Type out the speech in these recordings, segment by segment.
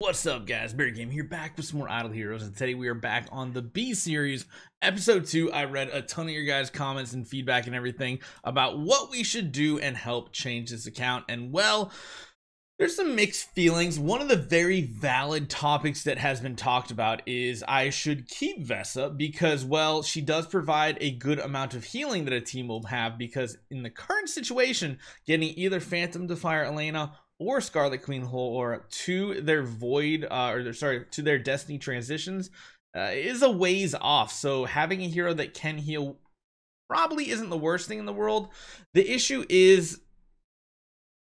What's up, guys? Barry Game here, back with some more Idle Heroes, and today we are back on the B series, episode 2. I read a ton of your guys' comments and feedback and everything about what we should do and help change this account, and well, there's some mixed feelings. One of the very valid topics that has been talked about is I should keep Vesa because, well, she does provide a good amount of healing that a team will have, because in the current situation, getting either Phantom Defier Elena or Scarlet Queen Laura to their to their Destiny transitions is a ways off. So having a hero that can heal probably isn't the worst thing in the world. The issue is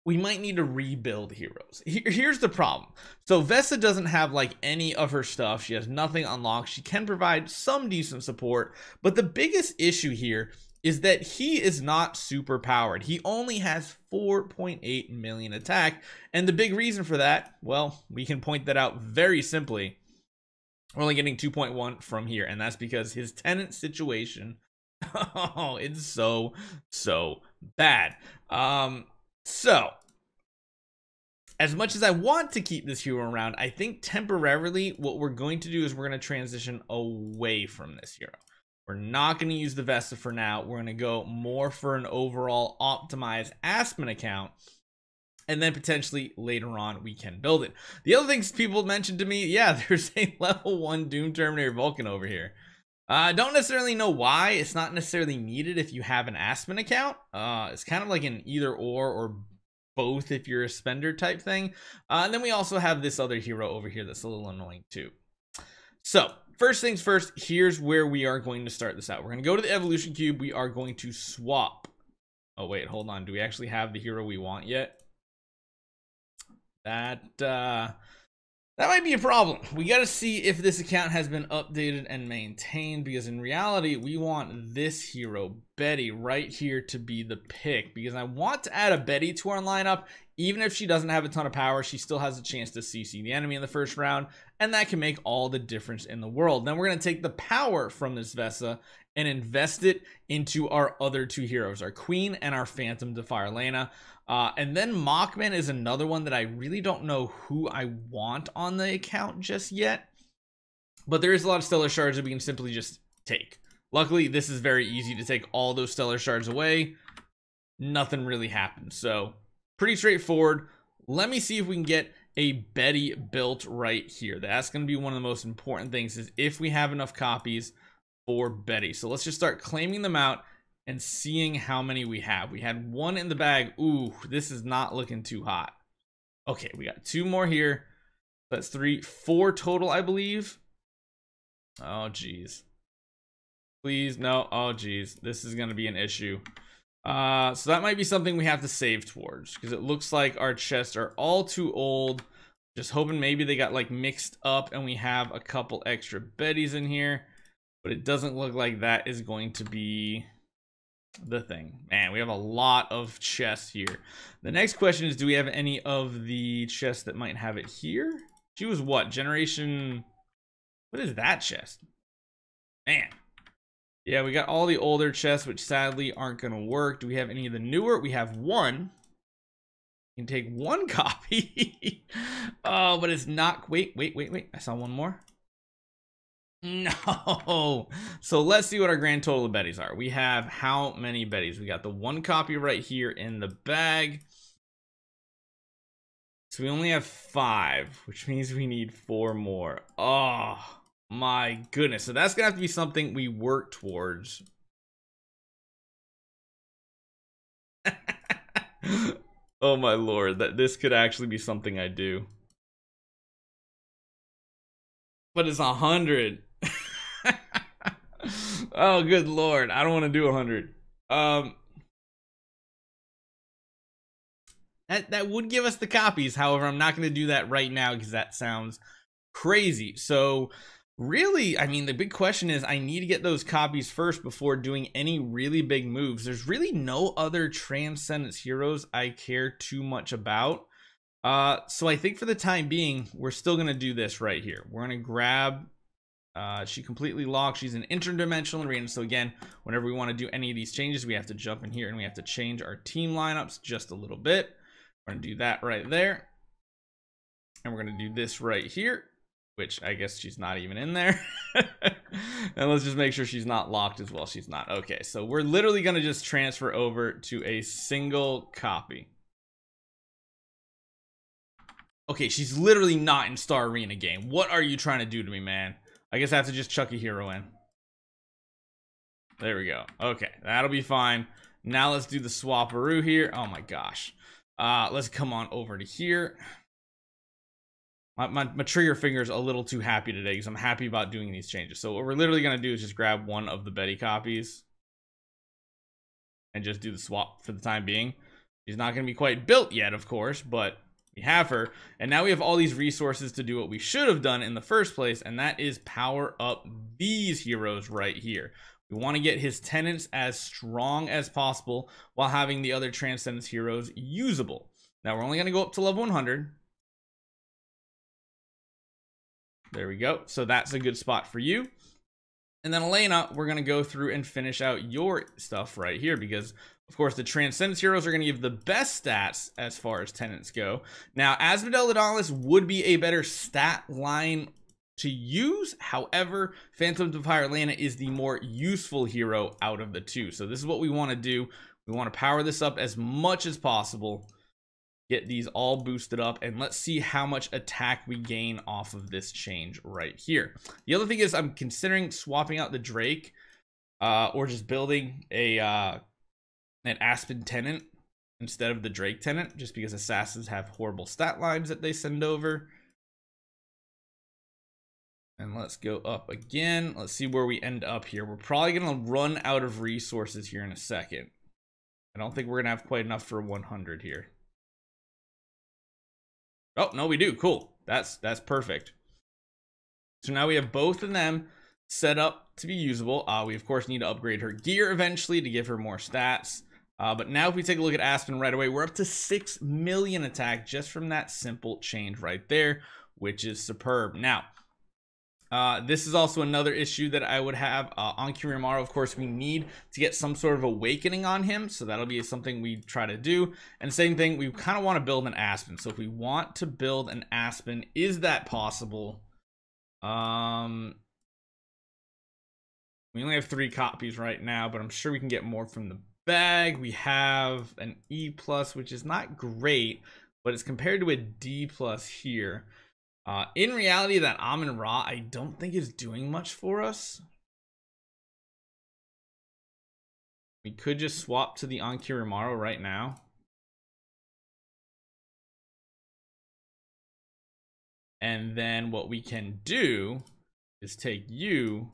we might need to rebuild heroes. Here's the problem. So Vesa doesn't have like any of her stuff. She has nothing unlocked. She can provide some decent support, but the biggest issue here is that he is not super powered. He only has 4.8 million attack, and the big reason for that, well, we can point that out very simply. We're only getting 2.1 from here, and that's because his tenant situation, oh, it's so bad. So as much as I want to keep this hero around, I think temporarily what we're going to do is we're going to transition away from this hero. We're not going to use the Vesa for now. We're going to go more for an overall optimized Aspen account, and then potentially later on we can build it. The other things people mentioned to me, yeah, there's a level 1 Doom Terminator Vulcan over here. I don't necessarily know why. It's not necessarily needed if you have an Aspen account. It's kind of like an either or both if you're a spender type thing. And then we also have this other hero over here that's a little annoying too. So first things first, here's where we are going to start this out. We're going to go to the evolution cube. We are going to swap. Oh wait, hold on. Do we actually have the hero we want yet? That might be a problem. We got to see if this account has been updated and maintained, because in reality, we want this hero, Betty, right here to be the pick, because I want to add a Betty to our lineup. Even if she doesn't have a ton of power, she still has a chance to CC the enemy in the first round, and that can make all the difference in the world. Then we're going to take the power from this Vesa and invest it into our other two heroes, our Queen and our Phantom Defier Elena. And then Mockman is another one that I really don't know who I want on the account just yet, but there is a lot of stellar shards that we can simply just take. Luckily, this is very easy to take all those stellar shards away. Nothing really happens, so pretty straightforward. Let me see if we can get a Betty built right here. That's going to be one of the most important things, is if we have enough copies for Betty. So let's just start claiming them out and seeing how many we have. We had one in the bag. Ooh, this is not looking too hot. Okay, we got 2 more here. That's 3, 4 total, I believe. Oh, geez. Please, no. Oh, geez. This is going to be an issue. So that might be something we have to save towards, because it looks like our chests are all too old. Just hoping maybe they got like mixed up and we have a couple extra Bettys in here, but it doesn't look like that is going to be the thing. Man, we have a lot of chests here. The next question is, do we have any of the chests that might have it here? She was what, generation, what is that chest? Man, yeah, we got all the older chests, which sadly aren't gonna work. Do we have any of the newer? We have one. You can take 1 copy. Oh, but it's not, wait, I saw one more. No. So let's see what our grand total of Bettys are. We have how many Bettys? We got the 1 copy right here in the bag. So we only have 5, which means we need 4 more. Oh my goodness. So that's gonna have to be something we work towards. Oh my lord, that this could actually be something I do. But it's 100. Oh, good lord. I don't want to do 100. That would give us the copies. However, I'm not going to do that right now because that sounds crazy. So really, I mean, the big question is I need to get those copies first before doing any really big moves. There's really no other Transcendence heroes I care too much about. So I think for the time being, we're still going to do this right here. We're going to grab, she completely locked. She's an interdimensional arena. So again, whenever we want to do any of these changes, we have to jump in here and we have to change our team lineups just a little bit. We're going to do that right there. And we're going to do this right here, which I guess she's not even in there. And let's just make sure she's not locked as well. She's not. Okay, so we're literally going to just transfer over to a single copy. Okay, she's literally not in Star Arena game. What are you trying to do to me, man? I guess I have to just chuck a hero in. There we go. Okay, that'll be fine. Now let's do the swaparoo here. Oh my gosh. Let's come on over to here. My trigger finger is a little too happy today because I'm happy about doing these changes. So what we're literally going to do is just grab one of the Betty copies and just do the swap for the time being. She's not going to be quite built yet, of course, but we have her. And now we have all these resources to do what we should have done in the first place, and that is power up these heroes right here. We want to get his tenants as strong as possible while having the other Transcendence heroes usable. Now we're only going to go up to level 100. There we go. So that's a good spot for you. And then Elena, we're going to go through and finish out your stuff right here because, of course, the Transcendence heroes are going to give the best stats as far as tenants go. Now, Asmodel Adonis would be a better stat line to use. However, Phantoms of Fire Elena is the more useful hero out of the two. So this is what we want to do. We want to power this up as much as possible. Get these all boosted up, and let's see how much attack we gain off of this change right here. The other thing is I'm considering swapping out the Drake or just building a an Aspen tenant instead of the Drake tenant, just because assassins have horrible stat lines that they send over. And let's go up again. Let's see where we end up here. We're probably going to run out of resources here in a second. I don't think we're going to have quite enough for 100 here. Oh, no, we do. Cool. That's perfect. So now we have both of them set up to be usable. We, of course, need to upgrade her gear eventually to give her more stats. But now if we take a look at Aspen right away, we're up to 6 million attack just from that simple change right there, which is superb. Now, this is also another issue that I would have on Kirimaro. Of course, we need to get some sort of awakening on him, so that'll be something we try to do. And same thing, we kind of want to build an Aspen. So if we want to build an Aspen, is that possible? We only have 3 copies right now, but I'm sure we can get more from the bag. We have an E+, which is not great, but it's compared to a D+ here. In reality, that Amun Ra I don't think is doing much for us. We could just swap to the Ankirimaru right now. And then what we can do is take you.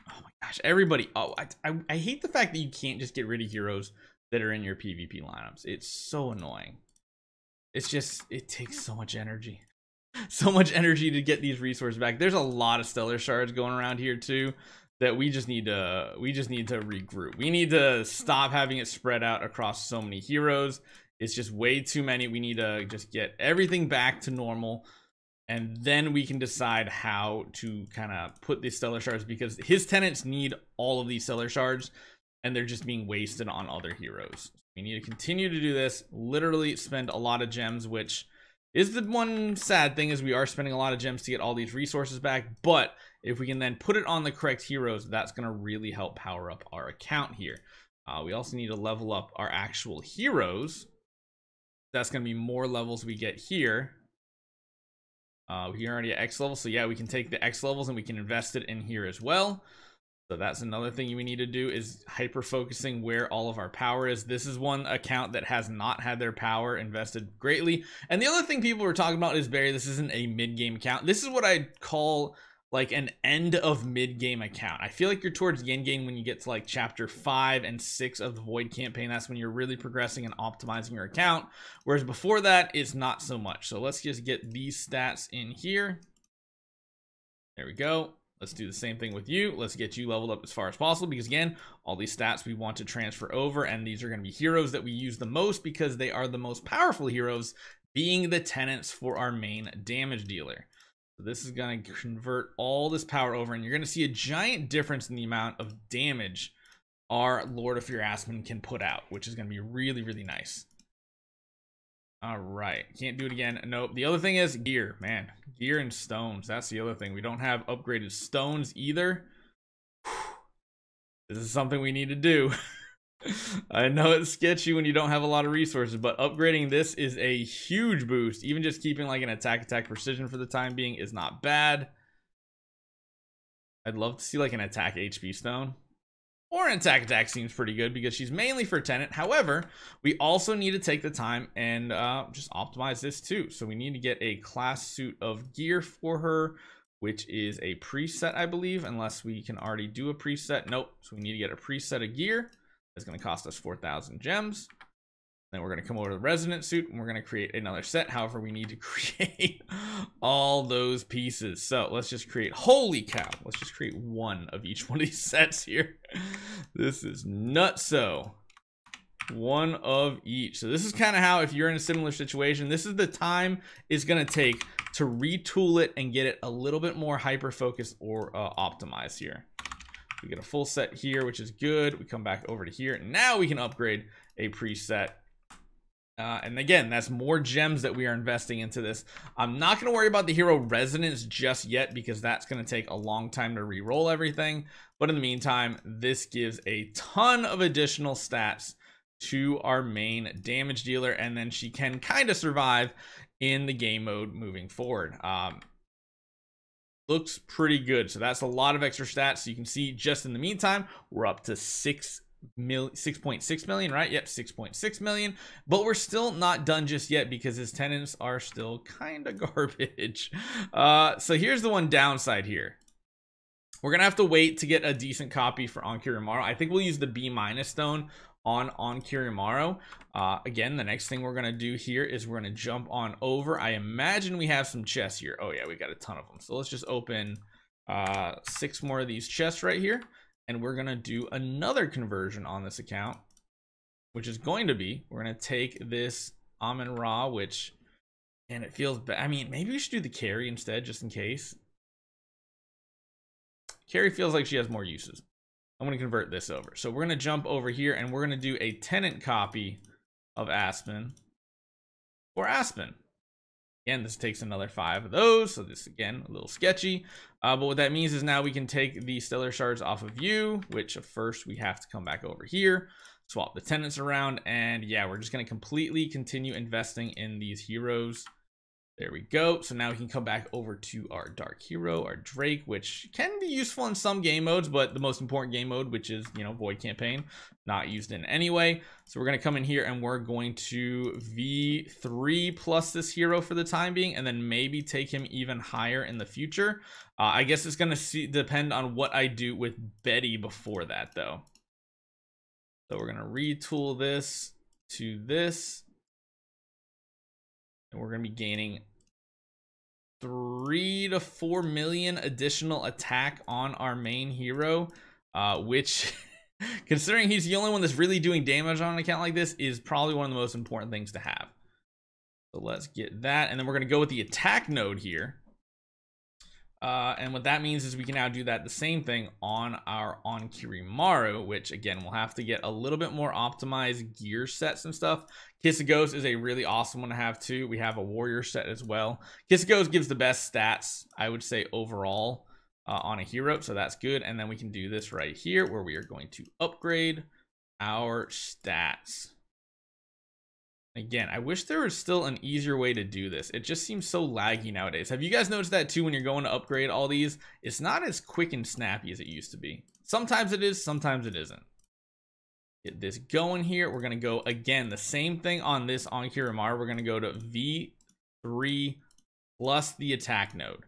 Oh my gosh, everybody. Oh, I hate the fact that you can't just get rid of heroes that are in your PvP lineups. It's so annoying. It's just, it takes so much energy. So much energy to get these resources back. There's a lot of stellar shards going around here too that we just need to regroup. We need to stop having it spread out across so many heroes. It's just way too many. We need to just get everything back to normal, and then we can decide how to kind of put these stellar shards, because his tenants need all of these stellar shards and they're just being wasted on other heroes. We need to continue to do this, literally spend a lot of gems, which is the one sad thing, is we are spending a lot of gems to get all these resources back. But if we can then put it on the correct heroes, that's going to really help power up our account here. We also need to level up our actual heroes. That's going to be more levels we get here. We're already at X level, so yeah, we can take the X levels and we can invest it in here as well. So that's another thing we need to do, is hyper focusing where all of our power is. This is one account that has not had their power invested greatly. And the other thing people were talking about is, Barry, this isn't a mid-game account. This is what I'd call like an end of mid-game account. I feel like you're towards the end game when you get to like chapter 5 and 6 of the Void campaign. That's when you're really progressing and optimizing your account. Whereas before that, it's not so much. So let's just get these stats in here. There we go. Let's do the same thing with you. Let's get you leveled up as far as possible, because again, all these stats we want to transfer over, and these are going to be heroes that we use the most because they are the most powerful heroes, being the tenants for our main damage dealer. So this is going to convert all this power over, and you're going to see a giant difference in the amount of damage our Lord of Fear Aspen can put out, which is going to be really, really nice. All right, can't do it again. Nope. The other thing is gear, man. Gear and stones. That's the other thing. We don't have upgraded stones either. This is something we need to do. I know it's sketchy when you don't have a lot of resources, but upgrading this is a huge boost. Even just keeping like an attack precision for the time being is not bad. I'd love to see like an attack HP stone. Or an attack seems pretty good because she's mainly for tenant. However, we also need to take the time and just optimize this too. So we need to get a class suit of gear for her, which is a preset, I believe, unless we can already do a preset. Nope. So we need to get a preset of gear. That's going to cost us 4,000 gems. Then we're going to come over to the resident suit and we're going to create another set. However, we need to create all those pieces. So let's just create, holy cow, let's just create one of each one of these sets here. This is nutso. One of each. So this is kind of how, if you're in a similar situation, this is the time it's going to take to retool it and get it a little bit more hyper focused or optimized here. We get a full set here, which is good. We come back over to here. Now we can upgrade a preset. And again, that's more gems that we are investing into this. I'm not going to worry about the hero resonance just yet because that's going to take a long time to re-roll everything. But in the meantime, this gives a ton of additional stats to our main damage dealer, and then she can kind of survive in the game mode moving forward. Looks pretty good. So that's a lot of extra stats. So you can see just in the meantime, we're up to 6.6 million, right? Yep, 6.6 million. But we're still not done just yet because his tenants are still kind of garbage. So here's the one downside here. We're going to have to wait to get a decent copy for Onkirimaru. I think we'll use the B- stone on Onkirimaru. Again, the next thing we're going to do here is we're going to jump on over. I imagine we have some chests here. Oh yeah, we got a ton of them. So let's just open 6 more of these chests right here. And we're going to do another conversion on this account, which is going to be, we're going to take this Amun Ra, which, and it feels bad. I mean, maybe we should do the carry instead, just in case. Carry feels like she has more uses. I'm going to convert this over. So we're going to jump over here and we're going to do a tenant copy of Aspen for Aspen. Again, this takes another 5 of those. So this, again, a little sketchy. But what that means is now we can take the stellar shards off of you, which first we have to come back over here, swap the tenants around. And yeah, we're just going to completely continue investing in these heroes. There we go. So now we can come back over to our dark hero, our Drake, which can be useful in some game modes, but the most important game mode, which is, you know, void campaign, not used in anyway. So we're going to come in here and we're going to V3 plus this hero for the time being, and then maybe take him even higher in the future. I guess it's going to depend on what I do with Betty before that, though. So we're going to retool this to this. And we're going to be gaining 3 to 4 million additional attack on our main hero, which, considering he's the only one that's really doing damage on an account like this, is probably one of the most important things to have. So let's get that. And then we're going to go with the attack node here. And what that means is we can now do that the same thing on our Onkirimaru, which again, we'll have to get a little bit more optimized gear sets and stuff. Kiss of Ghost is a really awesome one to have too. We have a warrior set as well. Kiss of Ghost gives the best stats, I would say, overall on a hero, so that's good. And then we can do this right here where we are going to upgrade our stats. Again, I wish there was still an easier way to do this. It just seems so laggy nowadays. Have you guys noticed that too when you're going to upgrade all these? It's not as quick and snappy as it used to be. Sometimes it is, sometimes it isn't. Get this going here. We're going to go, again, the same thing on this Onkirimaru. We're going to go to V3 plus the attack node.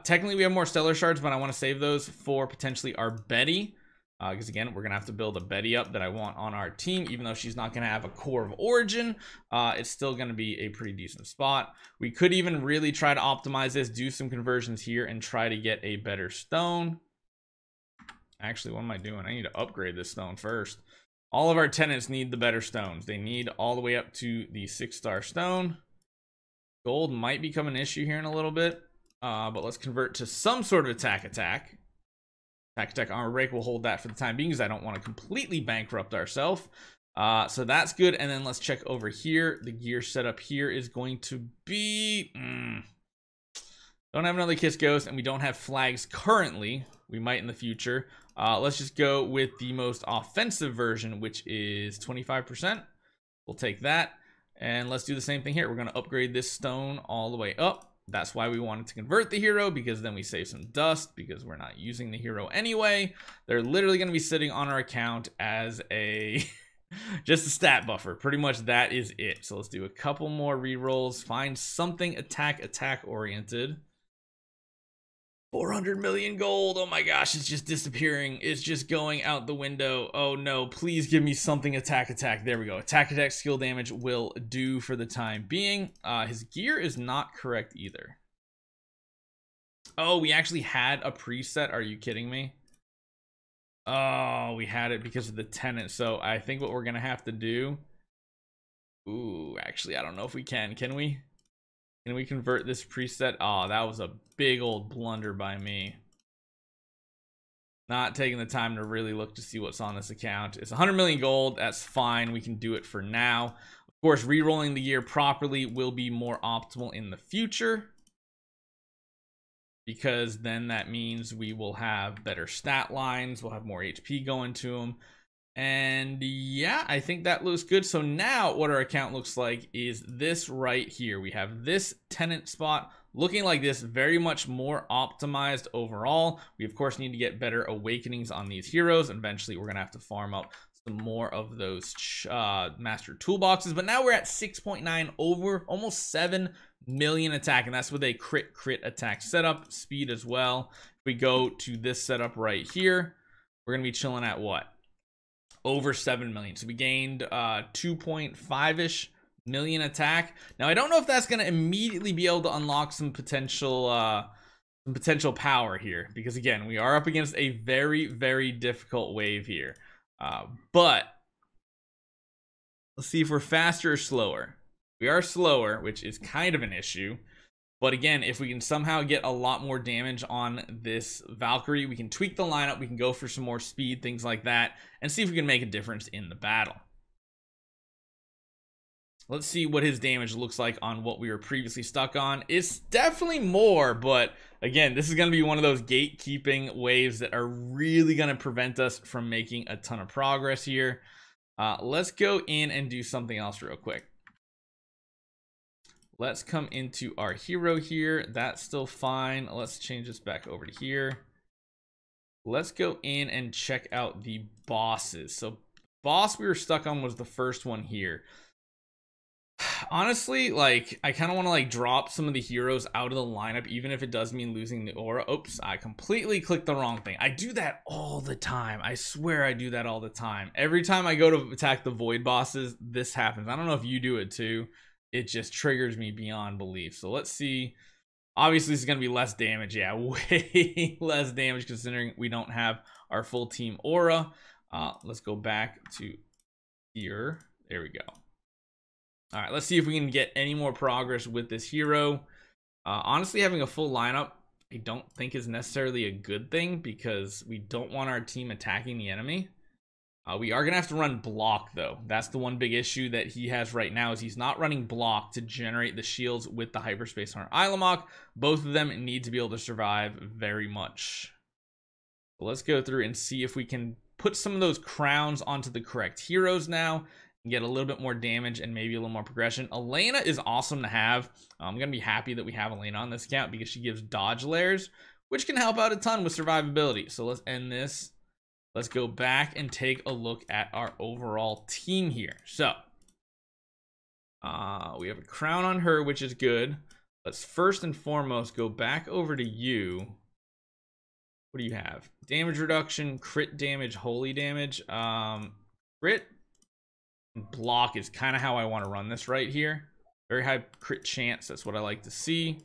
Technically, we have more stellar shards, but I want to save those for potentially our Betty. Because again, we're gonna have to build a Betty up that I want on our team. Even though she's not gonna have a core of origin, it's still gonna be a pretty decent spot. We could even really try to optimize this, do some conversions here, and try to get a better stone. Actually, what am I doing? I need to upgrade this stone first. All of our tenants need the better stones. They need all the way up to the 6-star stone. Gold might become an issue here in a little bit, but let's convert to some sort of attack. Attack armor break will hold that for the time being because I don't want to completely bankrupt ourselves. So that's good. And then let's check over here. The gear setup here is going to be don't have another Kiss Ghost, and we don't have flags currently. We might in the future. Let's just go with the most offensive version, which is 25%. We'll take that. And let's do the same thing here. We're going to upgrade this stone all the way up. That's why we wanted to convert the hero, because then we save some dust, because we're not using the hero anyway. They're literally going to be sitting on our account as a just a stat buffer. Pretty much that is it. So let's do a couple more rerolls. Find something attack oriented. 400 million gold. Oh my gosh, it's just disappearing. It's just going out the window. Oh no, please give me something attack. There we go. Attack skill damage will do for the time being. His gear is not correct either. Oh, we actually had a preset. Are you kidding me? Oh, we had it because of the tenant. So I think what we're gonna have to do. Ooh, actually, I don't know if we can. Can we? Can we convert this preset? Oh, that was a big old blunder by me. Not taking the time to really look to see what's on this account. It's 100 million gold. That's fine. We can do it for now. Of course, re-rolling the gear properly will be more optimal in the future, because then that means we will have better stat lines. We'll have more HP going to them. And yeah, I think that looks good. So now what our account looks like is this right here. We have this tenant spot looking like this, very much more optimized overall. We of course need to get better awakenings on these heroes, and eventually we're gonna have to farm up some more of those master toolboxes. But now we're at 6.9 over almost 7 million attack, and that's with a crit attack setup, speed as well. If we go to this setup right here, we're gonna be chilling at what? Over 7 million. So we gained 2.5-ish million attack. Now I don't know if that's going to immediately be able to unlock some potential power here, because again, we are up against a very difficult wave here. But let's see if we're faster or slower. We are slower, which is kind of an issue. But again, if we can somehow get a lot more damage on this Valkyrie, we can tweak the lineup, we can go for some more speed, things like that, and see if we can make a difference in the battle. Let's see what his damage looks like on what we were previously stuck on. It's definitely more, but again, this is going to be one of those gatekeeping waves that are really going to prevent us from making a ton of progress here. Let's go in and do something else real quick. Let's come into our hero here. That's still fine. Let's change this back over to here. Let's go in and check out the bosses. So boss we were stuck on was the first one here. Honestly, like, I kind of want to like drop some of the heroes out of the lineup, even if it does mean losing the aura. Oops, I completely clicked the wrong thing. I do that all the time. I swear I do that all the time. Every time I go to attack the void bosses, this happens. I don't know if you do it too. It just triggers me beyond belief. So let's see. Obviously, this is going to be less damage. Yeah, way less damage considering we don't have our full team aura. Let's go back to here. There we go. All right, let's see if we can get any more progress with this hero. Honestly, having a full lineup, I don't think is necessarily a good thing, because we don't want our team attacking the enemy. We are going to have to run block, though. That's the one big issue that he has right now, is he's not running block to generate the shields with the hyperspace hunter Ilamok. Both of them need to be able to survive very much. So let's go through and see if we can put some of those crowns onto the correct heroes now and get a little bit more damage and maybe a little more progression. Elena is awesome to have. I'm going to be happy that we have Elena on this account, because she gives dodge layers, which can help out a ton with survivability. So let's end this. Let's go back and take a look at our overall team here. So, we have a crown on her, which is good. Let's first and foremost go back over to you. What do you have? Damage reduction, crit damage, holy damage. Crit block is kind of how I want to run this right here. Very high crit chance. That's what I like to see.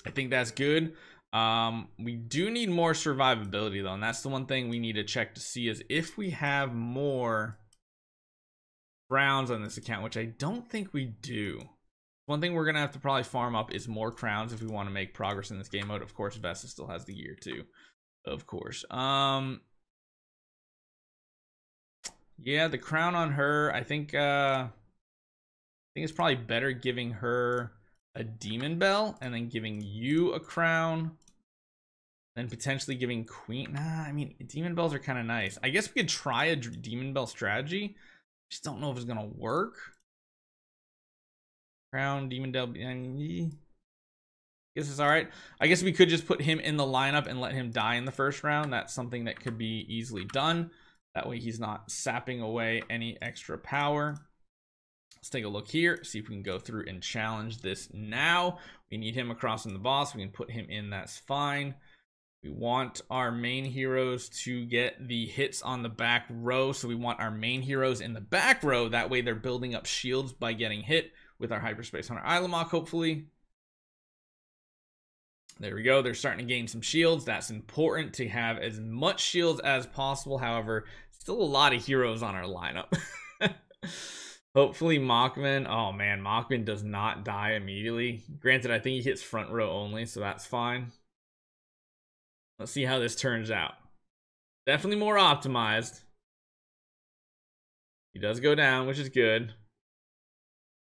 I think that's good. We do need more survivability though, and that's the one thing we need to check to see, is if we have more crowns on this account, which I don't think we do. One thing we're gonna have to probably farm up is more crowns if we want to make progress in this game mode. Of course, Vesa still has the gear too, of course. Yeah, the crown on her, I think it's probably better giving her a demon bell and then giving you a crown. Then potentially giving queen. Nah, I mean, demon bells are kind of nice. I guess we could try a demon bell strategy. Just don't know if it's gonna work. Crown, demon bell. I guess it's all right. I guess we could just put him in the lineup and let him die in the first round. That's something that could be easily done. That way he's not sapping away any extra power. Let's take a look here, see if we can go through and challenge this now. We need him across from the boss. We can put him in, that's fine. We want our main heroes to get the hits on the back row. So we want our main heroes in the back row. That way they're building up shields by getting hit with our Hyperspace Hunter Ilamok, hopefully. There we go. They're starting to gain some shields. That's important to have as much shields as possible. However, still a lot of heroes on our lineup. Hopefully Mockman. Oh man, Mockman does not die immediately. Granted, I think he hits front row only, so that's fine. Let's see how this turns out. Definitely more optimized. He does go down, which is good.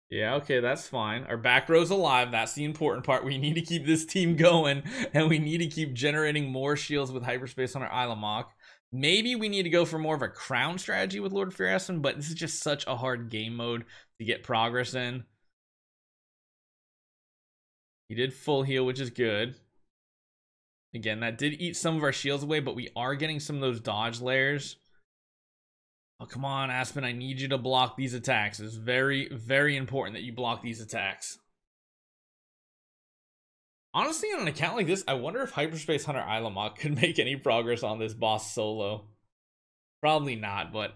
Yeah, okay, that's fine. Our back row's alive. That's the important part. We need to keep this team going, and we need to keep generating more shields with Hyperspace on our Ilamok. Maybe we need to go for more of a crown strategy with Lord of Fear Aspen, but this is just such a hard game mode to get progress in. He did full heal, which is good. Again, that did eat some of our shields away, but we are getting some of those dodge layers. Oh, come on, Aspen. I need you to block these attacks. It's very, very important that you block these attacks. Honestly, on an account like this, I wonder if Hyperspace Hunter Ilamok could make any progress on this boss solo. Probably not, but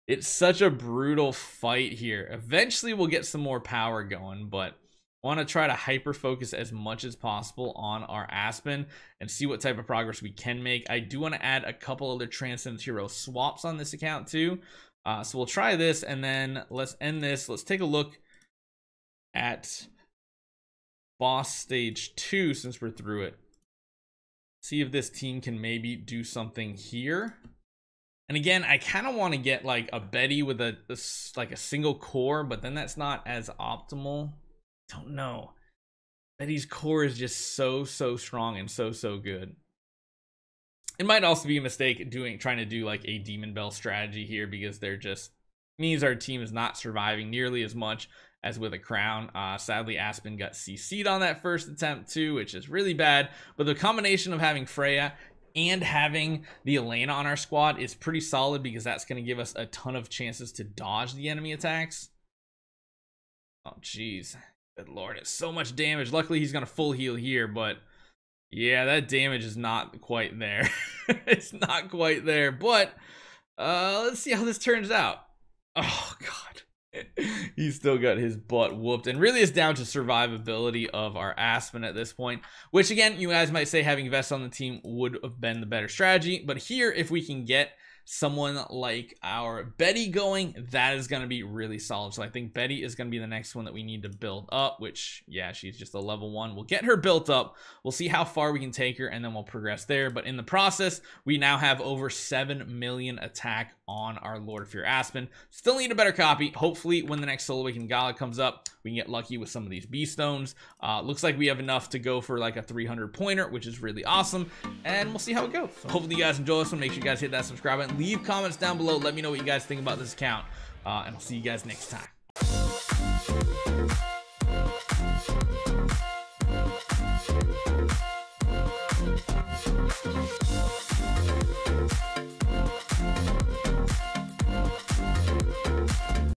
it's such a brutal fight here. Eventually, we'll get some more power going, but want to try to hyper focus as much as possible on our Aspen and see what type of progress we can make. I do want to add a couple other Transcendence Hero swaps on this account too. So we'll try this, and then let's end this. Let's take a look at boss stage 2 since we're through it. See if this team can maybe do something here. And again, I kind of want to get like a Betty with a single core, but then that's not as optimal. Don't know. Betty's core is just so strong and so good. It might also be a mistake trying to do like a Demon Bell strategy here, because they're just means our team is not surviving nearly as much as with a crown. Sadly, Aspen got CC'd on that first attempt too, which is really bad. But the combination of having Freya and having the Elena on our squad is pretty solid, because that's going to give us a ton of chances to dodge the enemy attacks. Oh jeez. Good lord, it's so much damage. Luckily, he's gonna full heal here, but yeah, that damage is not quite there. It's not quite there, but let's see how this turns out. Oh god. He's still got his butt whooped, and really it's down to survivability of our Aspen at this point, which again, you guys might say having Vesa on the team would have been the better strategy, but here, if we can get someone like our Betty going, that is going to be really solid. So I think Betty is going to be the next one that we need to build up, which, yeah, she's just a level 1. We'll get her built up. We'll see how far we can take her, and then we'll progress there. But in the process, we now have over 7 million attack on our Lord of Fear Aspen. Still need a better copy. Hopefully, when the next Soul Awakened Gala comes up, we can get lucky with some of these B stones. Looks like we have enough to go for like a 300 pointer, which is really awesome, and we'll see how it goes. So hopefully you guys enjoy this one. Make sure you guys hit that subscribe button. Leave comments down below. Let me know what you guys think about this account, and I'll see you guys next time.